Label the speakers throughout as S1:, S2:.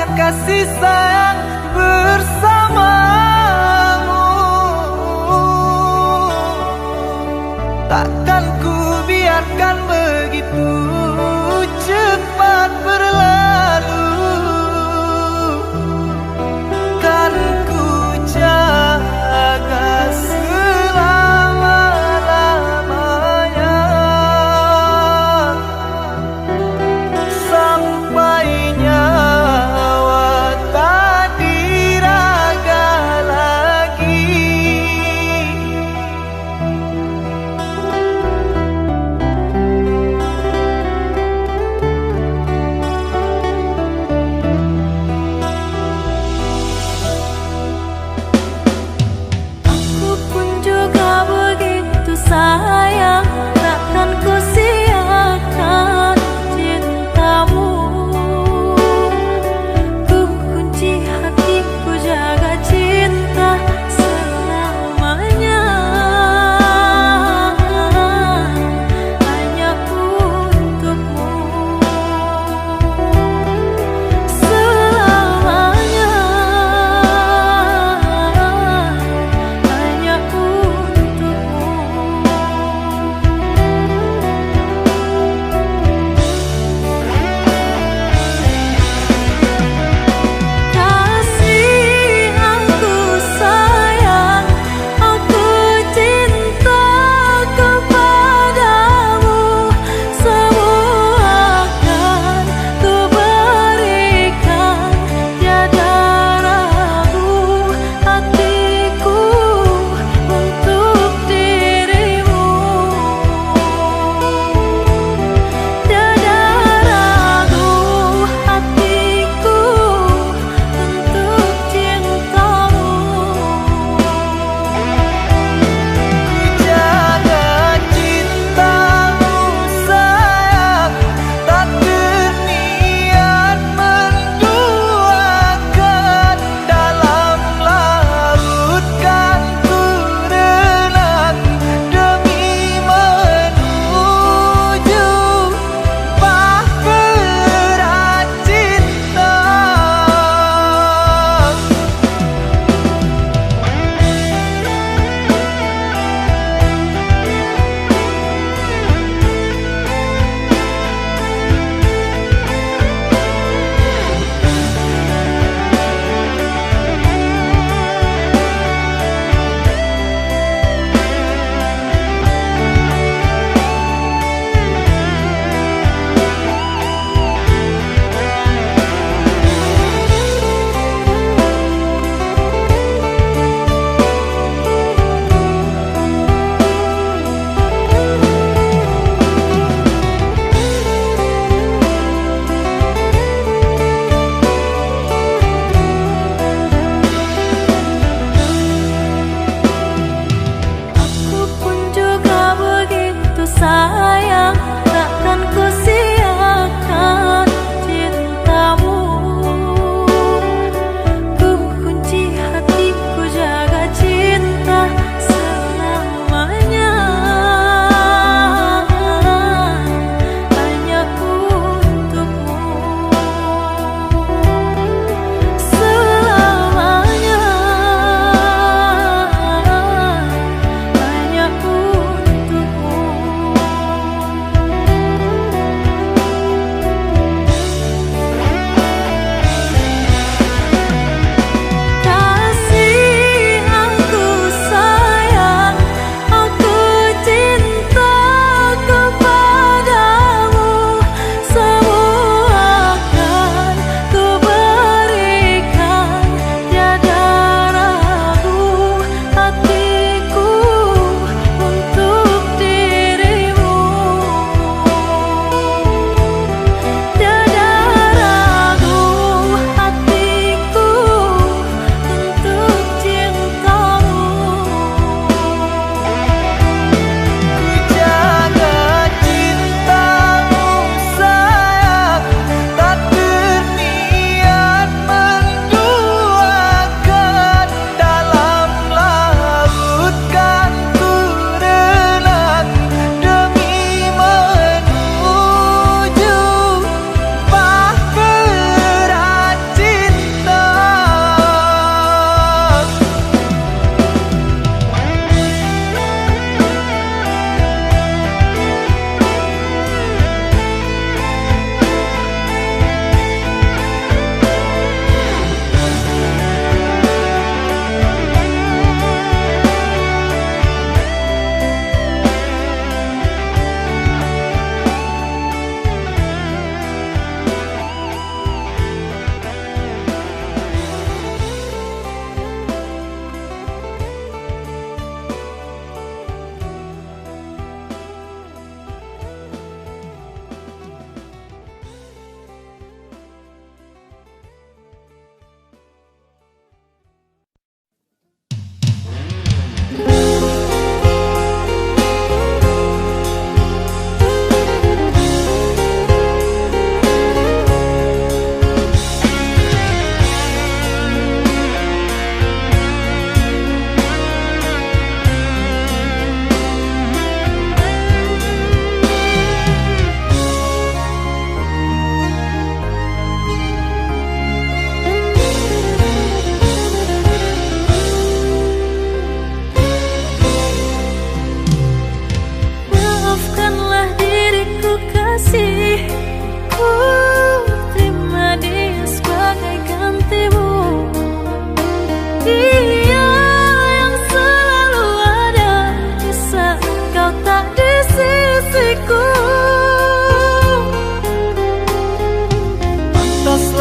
S1: dengan kasih sayang bersamamu. Takkan ku biarkan begitu cepat berlalu. Kan ku jaga selama-lamanya sampai nyawa tak diragakan.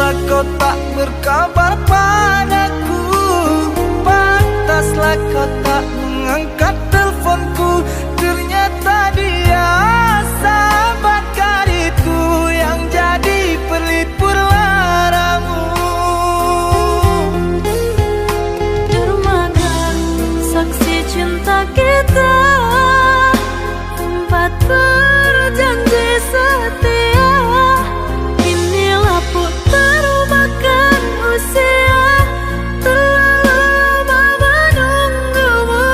S1: Pantaslah kau tak berkabar padaku, pantaslah kau tak mengangkat teleponku. Ternyata dia sahabat karibku yang jadi pelipur laramu.
S2: Dermaga saksi cinta kita, tempat berjanji setia. Inilah putar makan usia, terlalu lama menunggumu.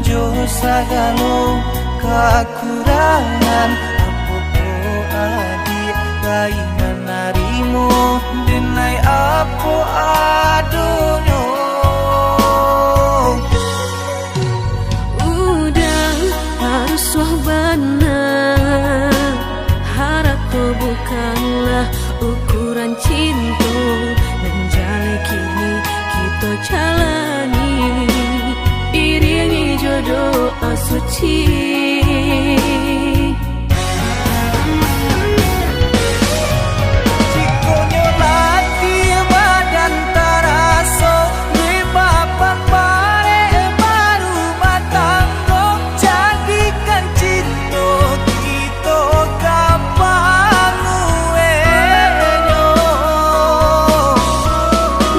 S1: jo sagalo kekurangan apopo adik gai menarimu denai apo adonyo.
S2: Udah harus wahbana, harap tuh bukanlah ukuran cinta, dan jale kini kita jalani iringi jodoh asuci.
S1: Cikonyo lagi badan taraso di papan bare baru matanggo jadikan cinta kita gampang uenyo.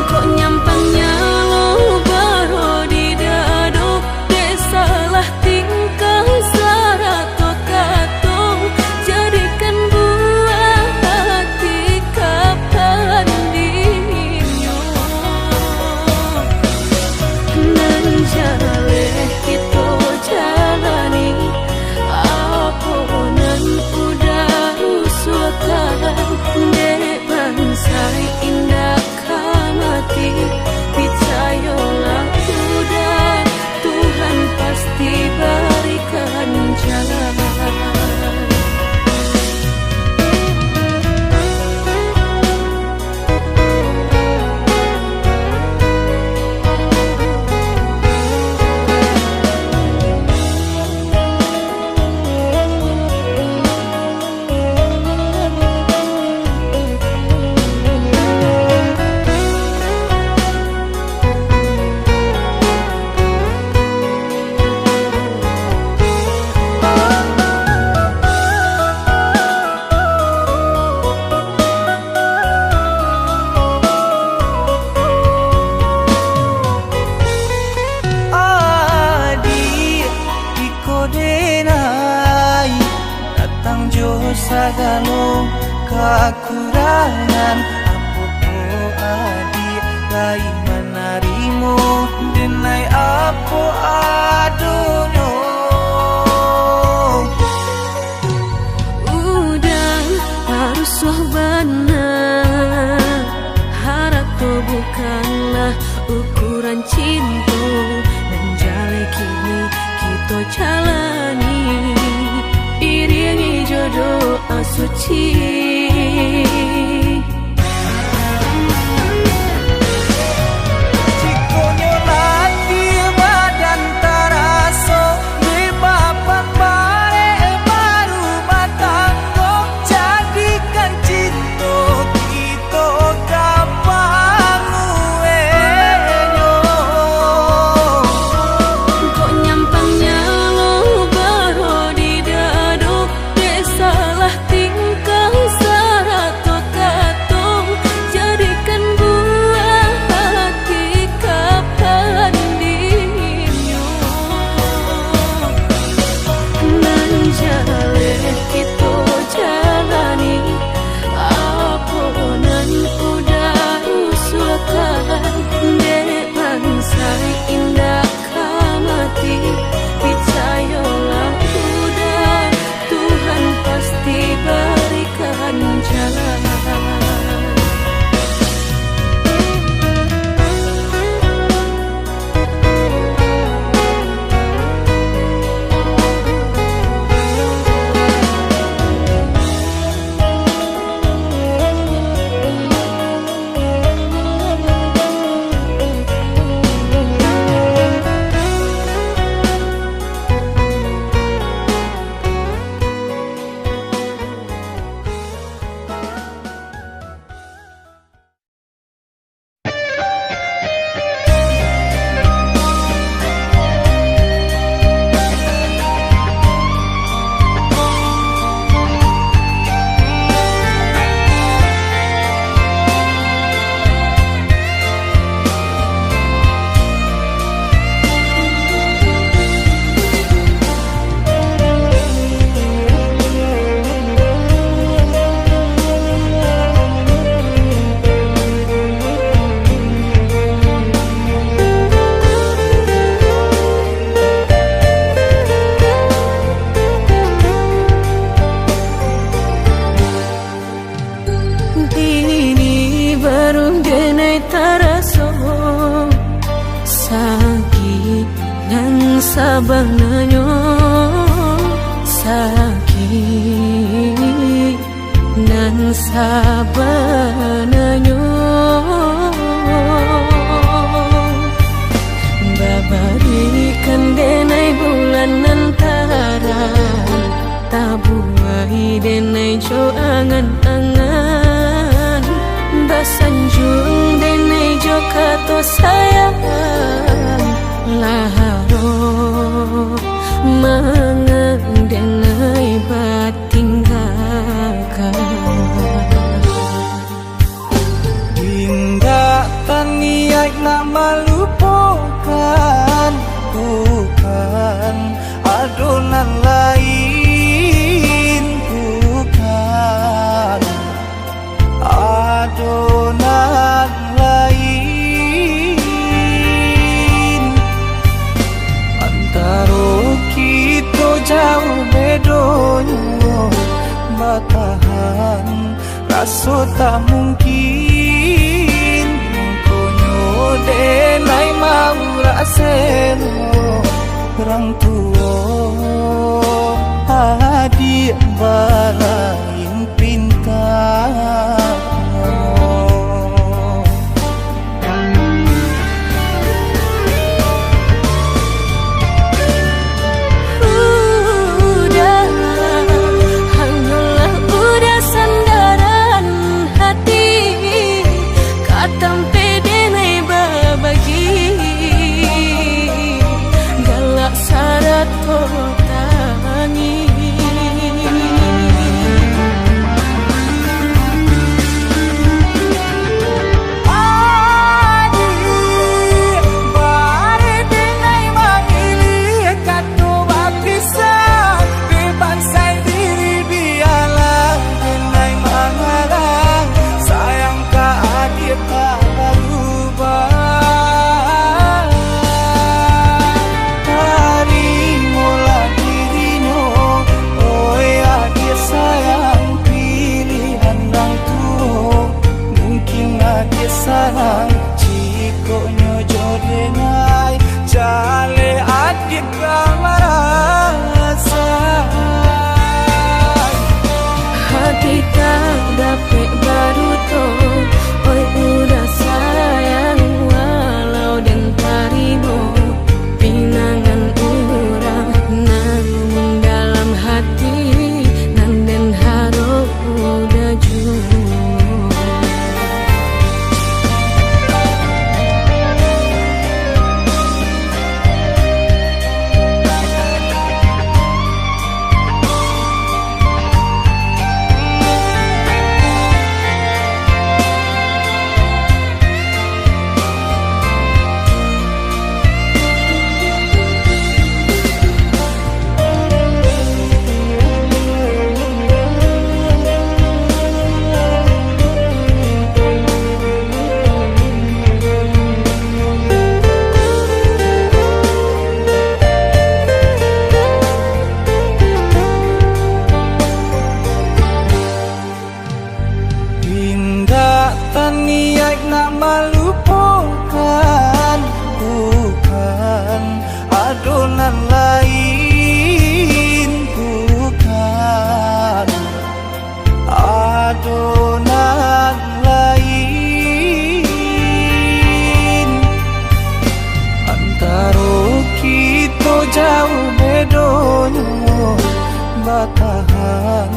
S2: Kok nyampangnya lo baru di dado, salah tingkah sarato kato, jadikan buah hati kapan dinyo. Dan jale kita jalani aponan udah usulkan, dek bansai indah kamati picayolah udah Tuhan pasti berikan jalan.
S1: Sagalo kekurangan apopo adik gai menarimu denai apo adonyo.
S2: Udah harus wahbana, harap tuh bukanlah ukuran cinta, dan jale kini kita jalani iringi jodoh asuci.
S1: Cikonyo lagi badan taraso di papan bare baru matanggo jadikan cinta kita gampang uenyo.
S2: Kok nyampangnya lo baru di dado, salah tingkah sabananyo sakit nan sabananyo babarikan denai bulan antara tabuai denai jo angan-angan basanjung denai jo kato sayang laharo mangan denai batinggalkan
S1: hingga taniak nak melupakan bukan adonan lain bukan adonan lain antara kita jauh bedonyo batahan rasa tak mungkin konyo denai mau raseno orang tua adik balain pintar sarang cikonyo jodenai jale adik ramarasa
S2: hati tak dapat baru to oi udah sayang walau dan tarimo pinangan urang namun dalam hati nan den harap udah jujur
S1: niat nak melupakan bukan adonan lain bukan adonan lain antara kita jauh bedonyo batahan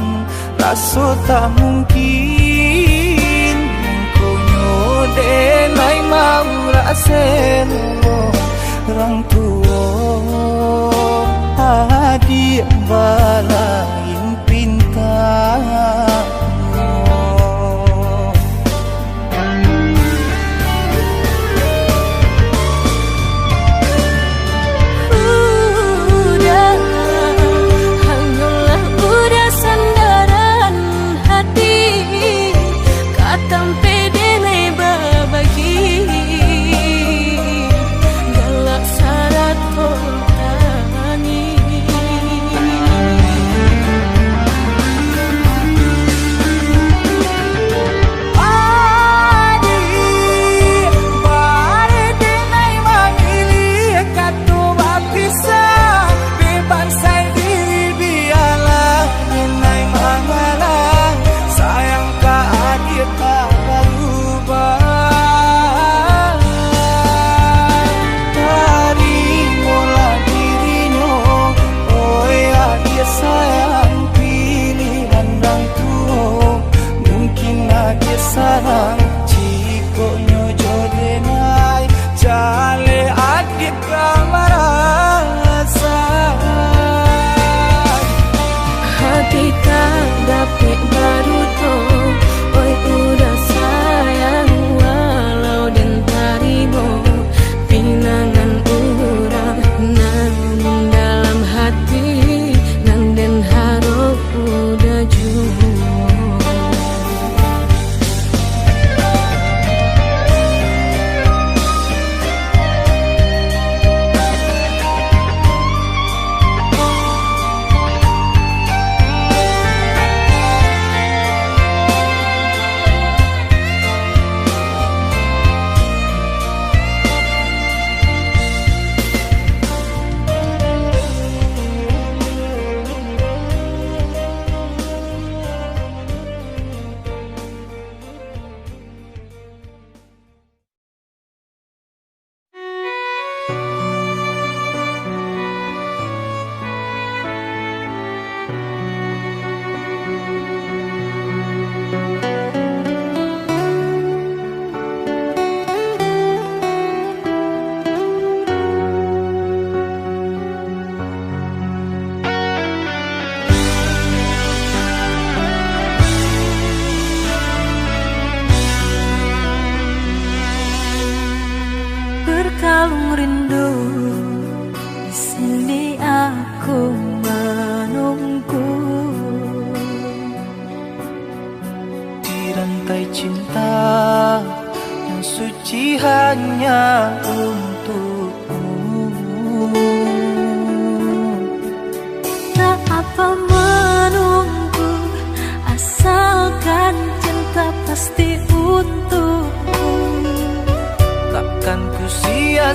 S1: rasa tak mungkin denai mau raseno orang tua adik balain pintar
S2: galak syarat kau tani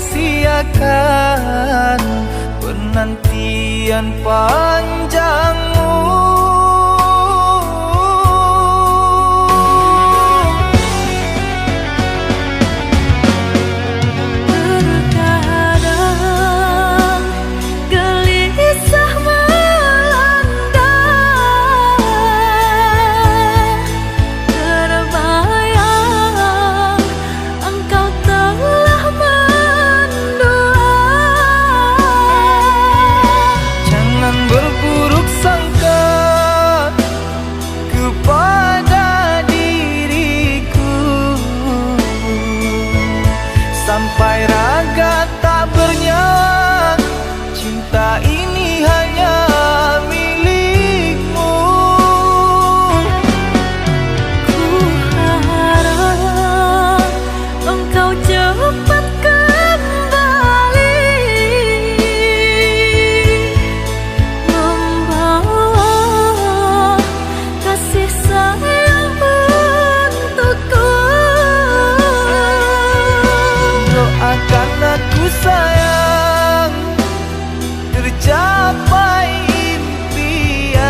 S1: sia-siakan penantian panjangmu.
S2: Terkadang gelisah melanda, terbayang engkau telah mendua.
S1: Jangan berburuk sangka kepada diriku, sampai raga tak bernyawa. Cinta ini hanya milikmu.
S2: Ku harap engkau cepat kembali, membawa kasih sayang untukku.
S1: Doakan aku sayang, tercapai impian.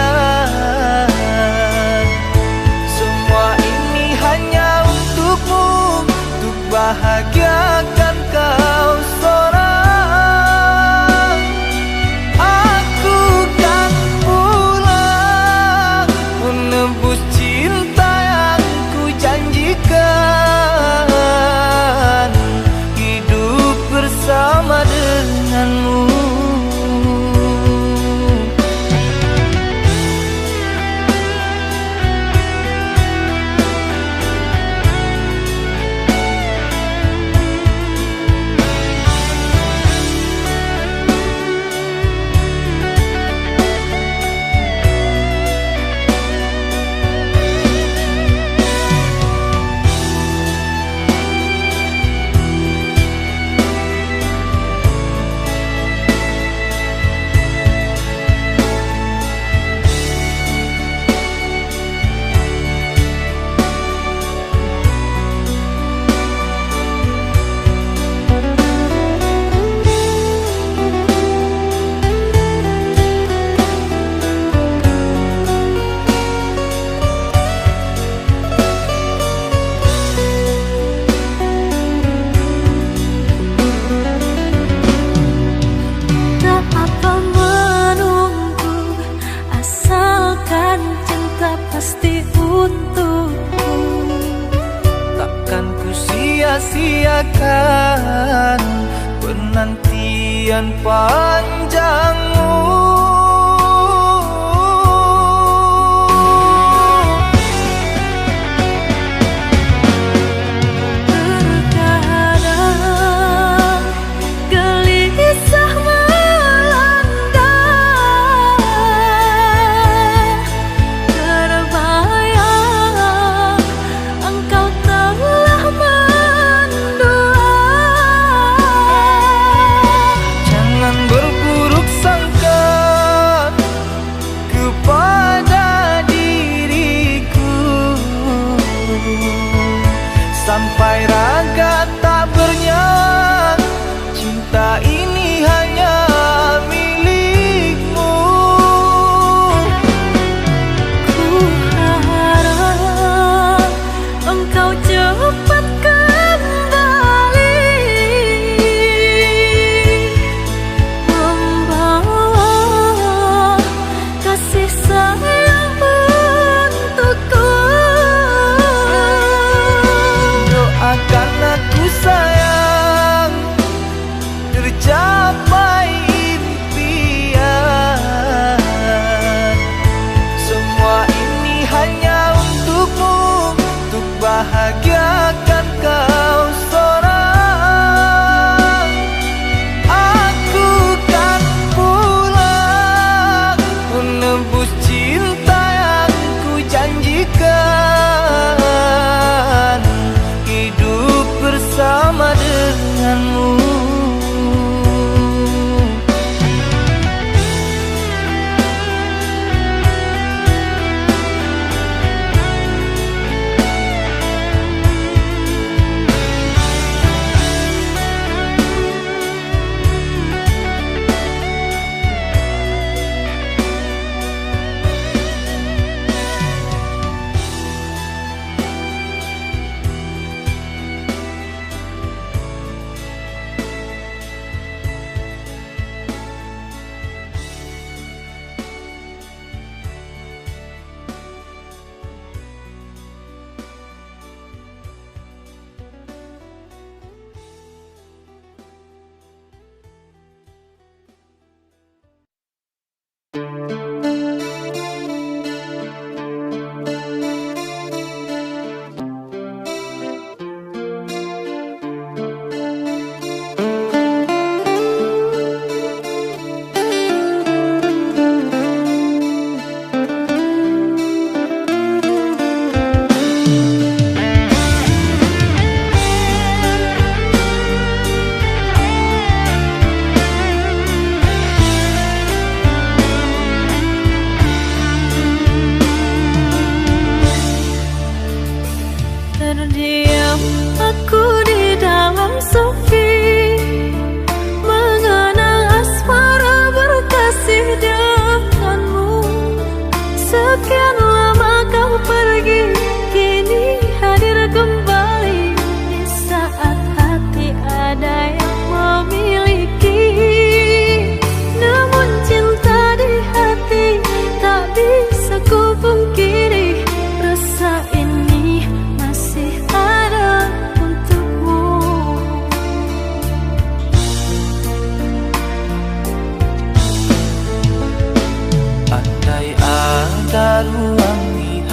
S1: Semua ini hanya untukmu, untuk bahagiakan kau seorang. Aku kan pulang menebus cinta yang ku janjikan, hidup bersama denganmu.
S2: Tak apa menunggu, asalkan cinta pasti untukku.
S1: Takkan ku sia-siakan penantian panjangmu.
S2: Terkadang gelisah melanda, terbayang engkau telah mendua.
S1: Jangan berburuk sangka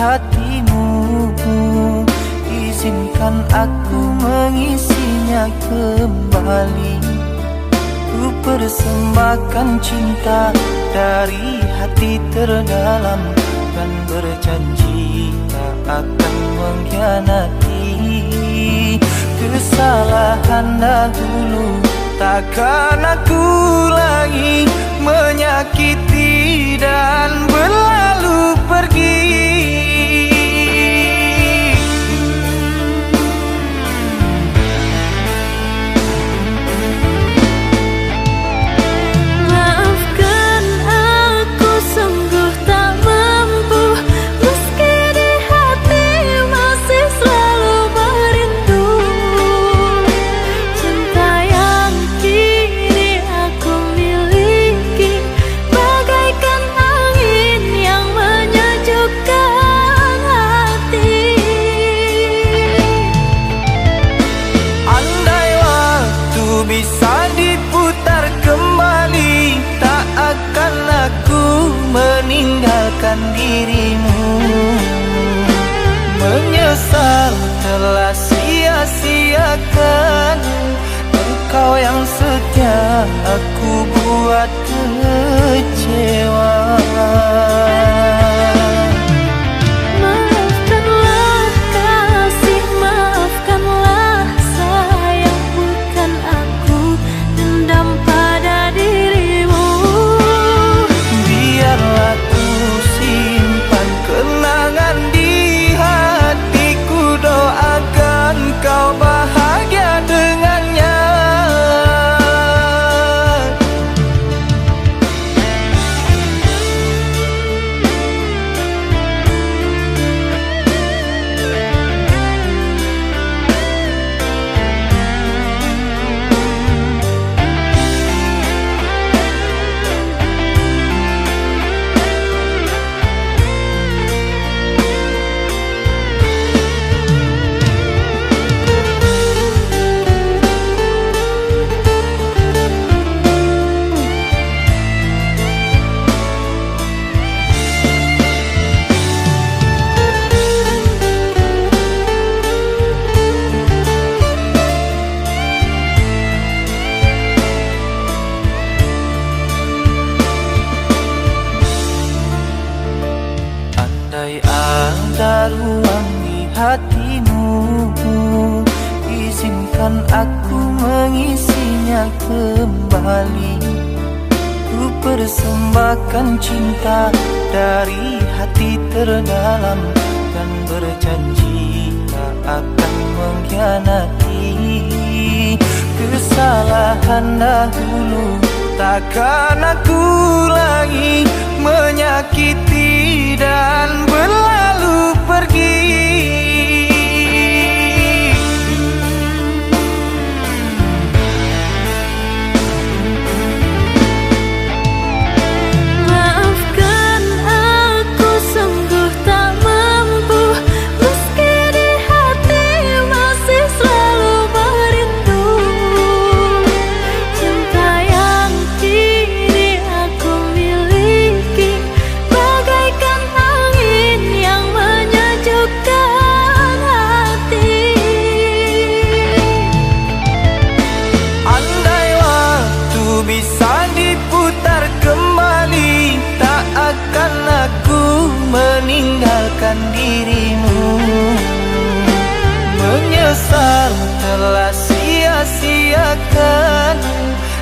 S1: hatimu, izinkan aku mengisinya kembali. Ku persembahkan cinta dari hati terdalam, dan berjanji tak akan mengkhianati. Kesalahan dahulu takkan aku lagi menyakiti dan berlalu pergi.
S2: Maafkan aku sungguh tak mampu, meski di hati masih selalu merindu. Cinta yang kini aku miliki bagaikan angin yang menyejukkan hati.
S1: Andai waktu bisa diputar kembali, tak akan aku meninggalkan dirimu. Menyesal telah sia-siakan engkau yang setia, aku buat kecewa.
S2: Maafkanlah kasih, maafkanlah sayang, bukan aku dendam pada dirimu.
S1: Biarlah ku simpan kenangan di hatiku, doakan kau bahagia dengannya. Andai ada ruang di hatimu, izinkan aku mengisinya kembali. Ku persembahkan cinta dari hati terdalam, dan berjanji tak akan mengkhianati. Kesalahan dahulu takkan aku lagi menyakiti dan berlalu pergi.
S2: Maafkan aku sungguh tak mampu, meski di hati masih selalu merindu. Cinta yang kini aku miliki bagaikan angin yang menyejukkan hati.
S1: Andai waktu bisa diputar kembali, tak akan aku meninggalkan dirimu. Menyesal telah sia-siakan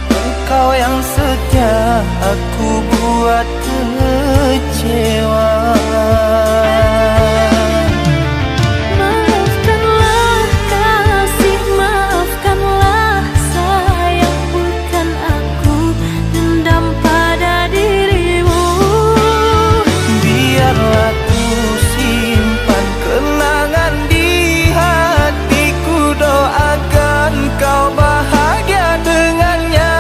S1: engkau yang setia, aku buat kecewa.
S2: Maafkanlah kasih, maafkanlah sayang, bukan aku dendam pada dirimu.
S1: Biarlah ku simpan kenangan di hatiku, doakan kau bahagia dengannya.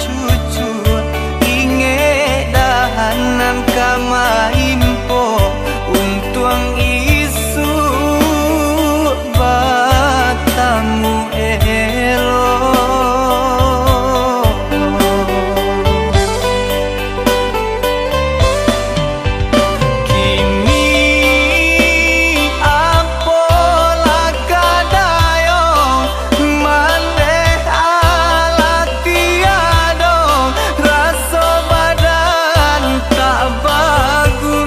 S1: cucu inge dahanan kama impo untuang isu batamu elo bagus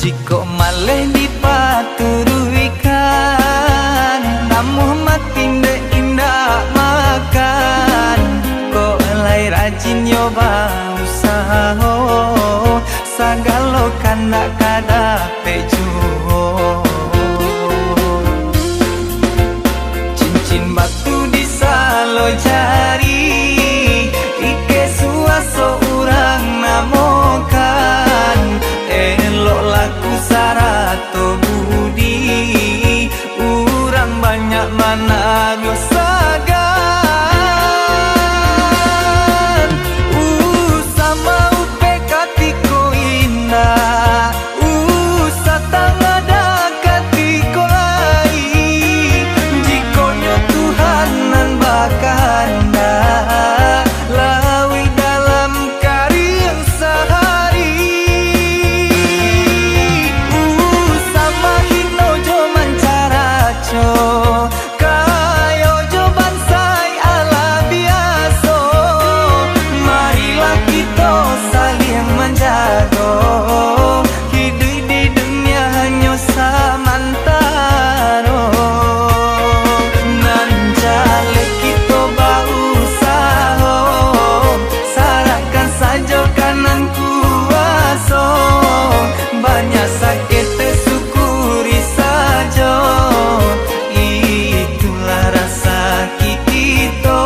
S1: Jika malih dipaturuikan, namuh mati ndek indah makan. Kok elai rajin nyoba usaha, sagalo kana kada pejuho. Cincin batu disalo jari, ike suaso urang namokan. Elok laku sarato budi, urang banyak mana sagan. Sama upe katiko indah, satang ada katiko lai. Jikonyo Tuhanan bakanda, lawi dalam karya sehari. Sama hino jo mancaraco, kayo jo bansai ala biaso. Marilah kita saling menjaga, hidup di dunia hanya samantara. Nan jale kita berusaha, sarahkan saja kanan kuasa. Banyak sakit syukuri saja, itulah rasa kita.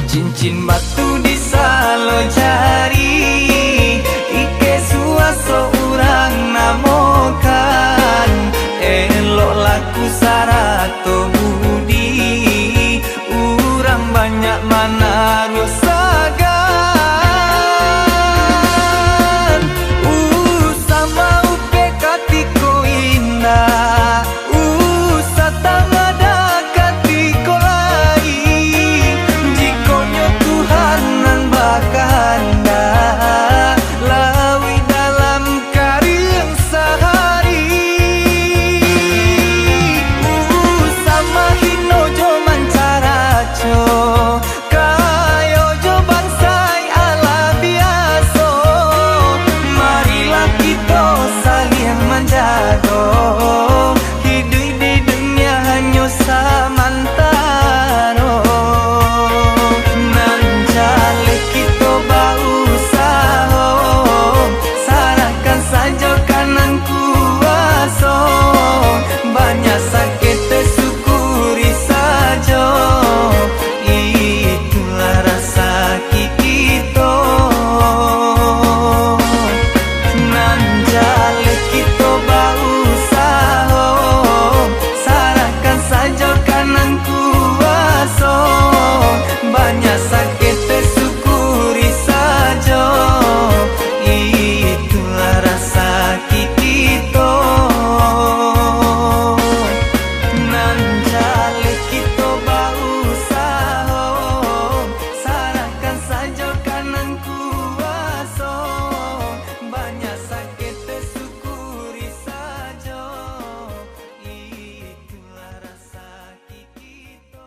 S1: Cincin batu disalo jari, ike suaso urang namokan. Elok laku sarato budi, urang banyak mana sagan. Sama upe katiko indah, satang ada katiko lai. Jikonyo Tuhanan bakanda, lawi dalam karya sehari. Sama hino jo mancaraco, kayo jo bansai ala biaso. Marilah kita saling menjaga, hidup di dunia hanya samantara. Nan jale kita berusaha, sarahkan saja kanan kuasa. Banyak sakit syukuri saja, itulah rasa kita. Nan jale kita berusaha, sarahkan saja kanan kuasa. Banyak sakit syukuri saja, itulah rasa kita. Nan jale kita berusaha, sarahkan saja kanan kuasa. Banyak sakit syukuri saja, itulah rasa kita.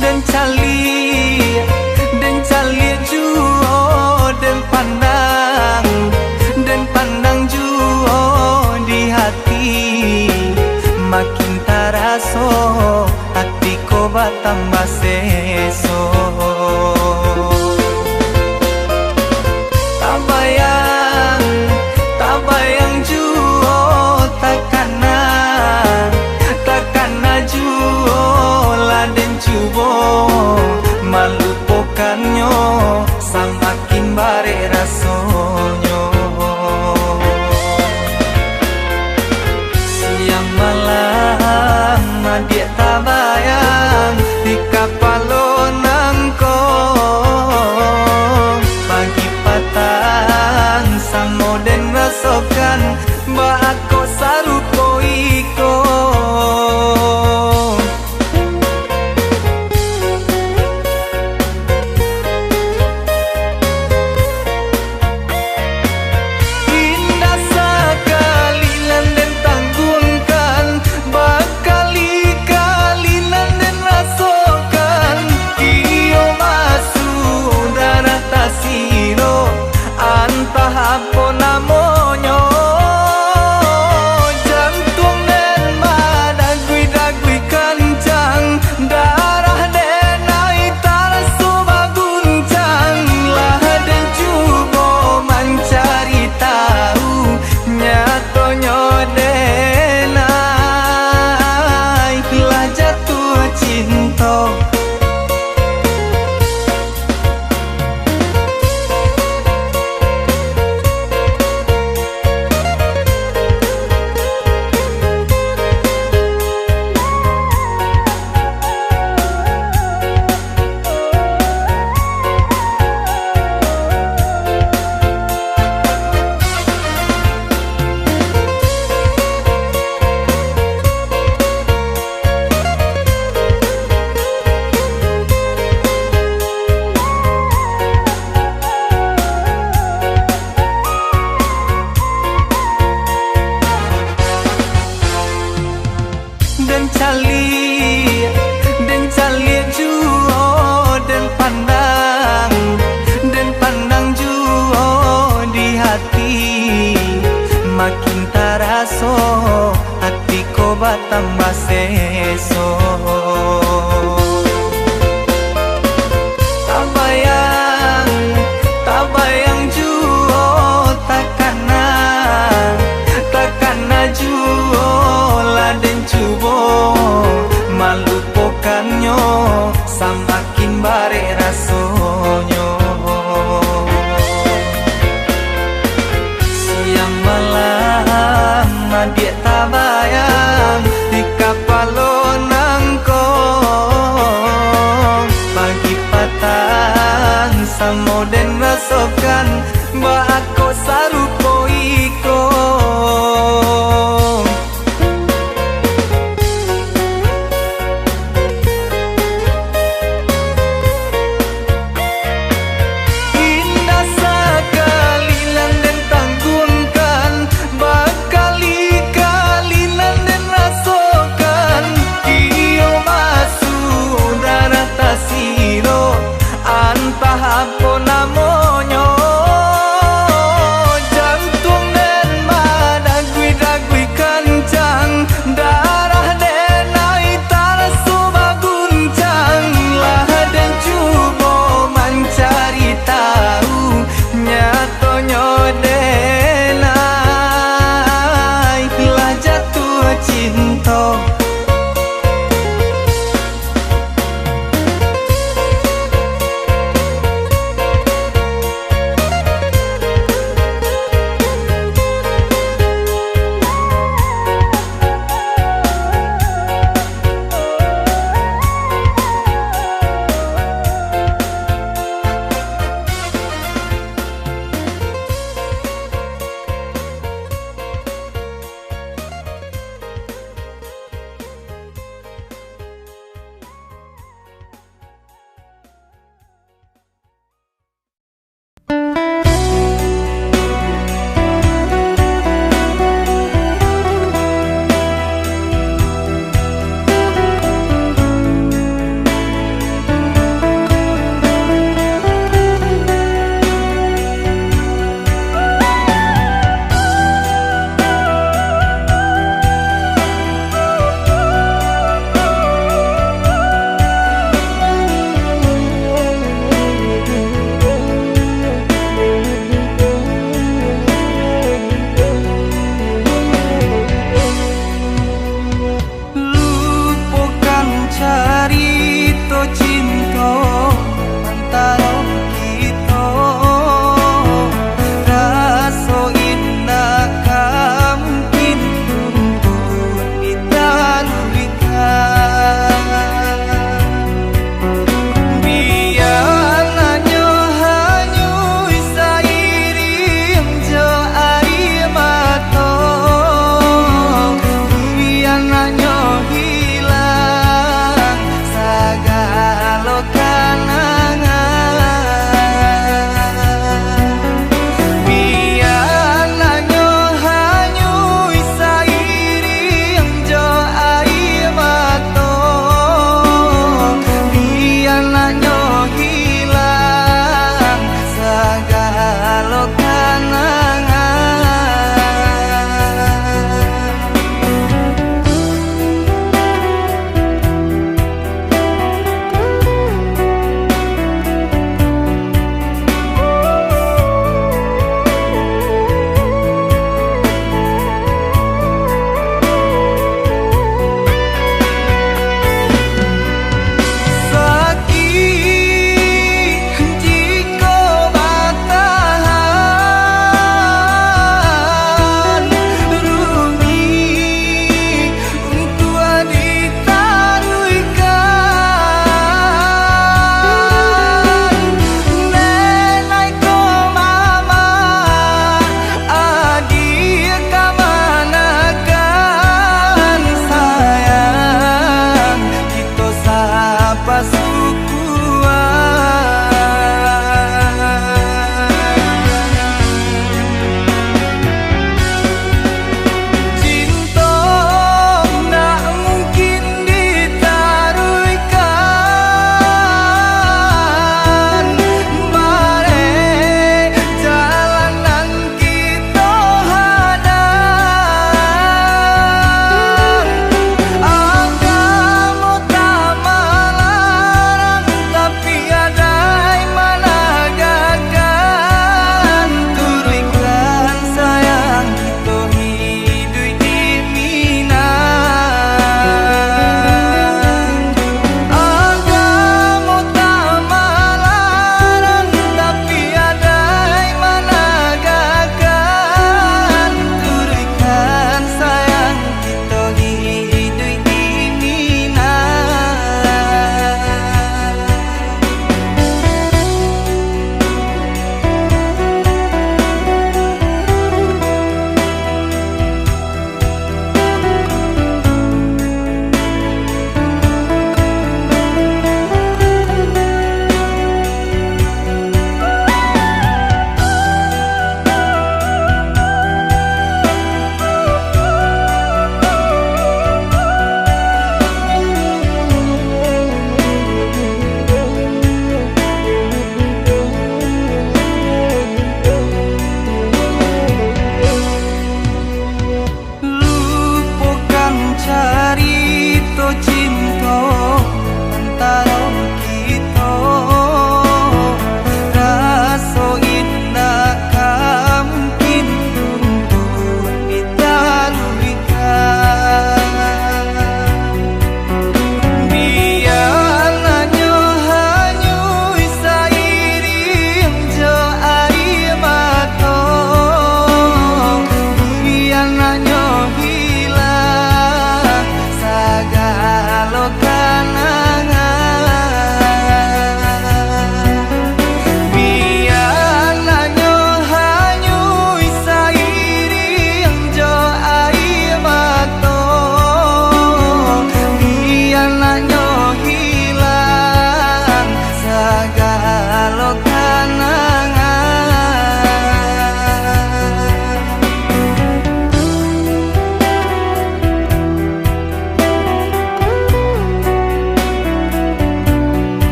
S1: dan cali batambah seso. Tak bayang juo takana juo laden cubo malupokannya samakin bare rasonyo. Siang malam dia tak bayang di kapalo nangko, pagi patang samo den rasokan bako sarupo iko. Indah sekali landen tanggungkan, bakali-kali landen rasokan, iyo masuk darah tasiro antah apa namonyo. Jantung den madagui-dagui kencang, darah den aitar soba guncang, lah den cubo mencari tahu nyatonyo den lah jatuh cinta. Den cali juo den pandang juo di hati, makin taraso hatiku batambah seso. Tak bayang juo takana juo laden cubo malupokannya samakin bare rasonyo. Siang malam dia tak bayang di kapalo nangko, pagi patang samo den rasokan bako saru